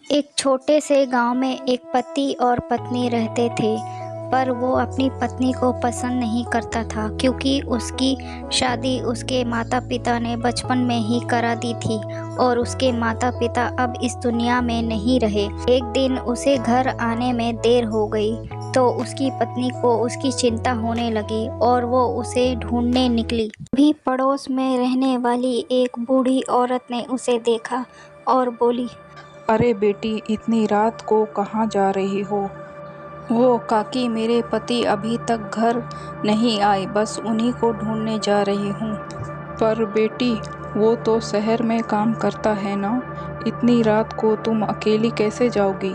एक छोटे से गांव में एक पति और पत्नी रहते थे। पर वो अपनी पत्नी को पसंद नहीं करता था, क्योंकि उसकी शादी उसके माता पिता ने बचपन में ही करा दी थी और उसके माता पिता अब इस दुनिया में नहीं रहे। एक दिन उसे घर आने में देर हो गई तो उसकी पत्नी को उसकी चिंता होने लगी और वो उसे ढूंढने निकली। भी पड़ोस में रहने वाली एक बूढ़ी औरत ने उसे देखा और बोली, अरे बेटी, इतनी रात को कहाँ जा रही हो? वो काकी, मेरे पति अभी तक घर नहीं आए, बस उन्हीं को ढूंढने जा रही हूँ। पर बेटी, वो तो शहर में काम करता है ना, इतनी रात को तुम अकेली कैसे जाओगी?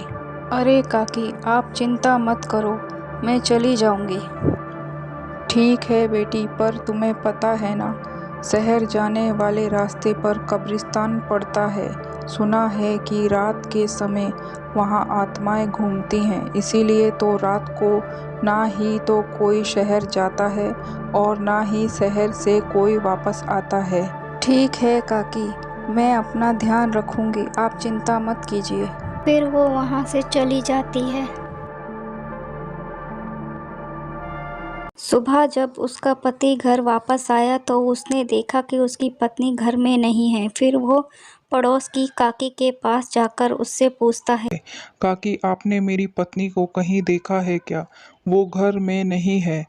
अरे काकी, आप चिंता मत करो, मैं चली जाऊंगी। ठीक है बेटी, पर तुम्हें पता है ना, शहर जाने वाले रास्ते पर कब्रिस्तान पड़ता है। सुना है कि रात के समय वहाँ आत्माएं घूमती हैं, इसीलिए तो रात को ना ही तो कोई शहर जाता है और ना ही शहर से कोई वापस आता है। ठीक है काकी, मैं अपना ध्यान रखूंगी, आप चिंता मत कीजिए। फिर वो वहाँ से चली जाती है। सुबह जब उसका पति घर वापस आया तो उसने देखा कि उसकी पत्नी घर में नहीं है। फिर वो पड़ोस की काकी के पास जाकर उससे पूछता है, काकी, आपने मेरी पत्नी को कहीं देखा है क्या? वो घर में नहीं है।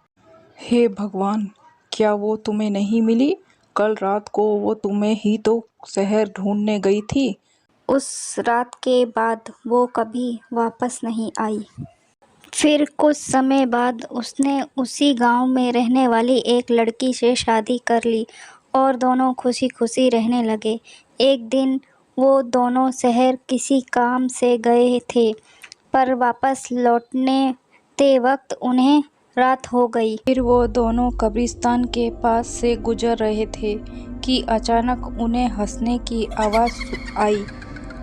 हे भगवान, क्या वो तुम्हें नहीं मिली? कल रात को वो तुम्हें ही तो शहर ढूंढने गई थी। उस रात के बाद वो कभी वापस नहीं आई। फिर कुछ समय बाद उसने उसी गांव में रहने वाली एक लड़की से शादी कर ली और दोनों खुशी खुशी रहने लगे। एक दिन वो दोनों शहर किसी काम से गए थे, पर वापस लौटने वक्त उन्हें रात हो गई। फिर वो दोनों कब्रिस्तान के पास से गुजर रहे थे कि अचानक उन्हें हंसने की आवाज़ आई।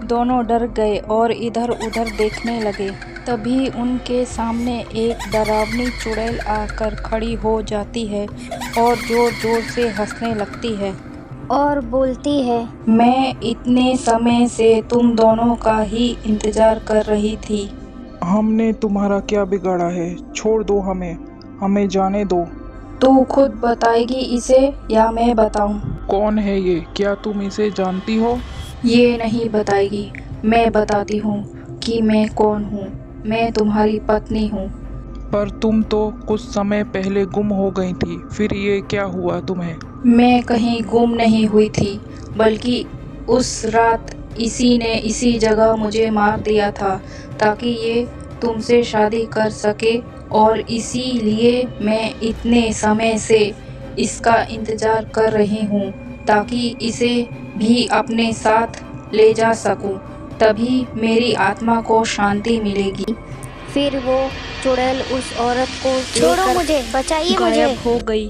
दोनों डर गए और इधर उधर देखने लगे। तभी उनके सामने एक डरावनी चुड़ैल आकर खड़ी हो जाती है और जोर जोर से हंसने लगती है और बोलती है, मैं इतने समय से तुम दोनों का ही इंतजार कर रही थी। हमने तुम्हारा क्या बिगाड़ा है? छोड़ दो हमें, हमें जाने दो। तू खुद बताएगी इसे या मैं बताऊं? कौन है ये? क्या तुम इसे जानती हो? ये नहीं बताएगी, मैं बताती हूँ कि मैं कौन हूँ। मैं तुम्हारी पत्नी हूँ। पर तुम तो कुछ समय पहले गुम हो गई थी, फिर ये क्या हुआ तुम्हें? मैं कहीं गुम नहीं हुई थी, बल्कि उस रात इसी ने इसी जगह मुझे मार दिया था ताकि ये तुमसे शादी कर सके, और इसीलिए मैं इतने समय से इसका इंतजार कर रही हूँ ताकि इसे भी अपने साथ ले जा सकूं। तभी मेरी आत्मा को शांति मिलेगी। फिर वो चुड़ैल उस औरत को छोड़ो लेकर मुझे, बचाइए मुझे। गायब हो गई।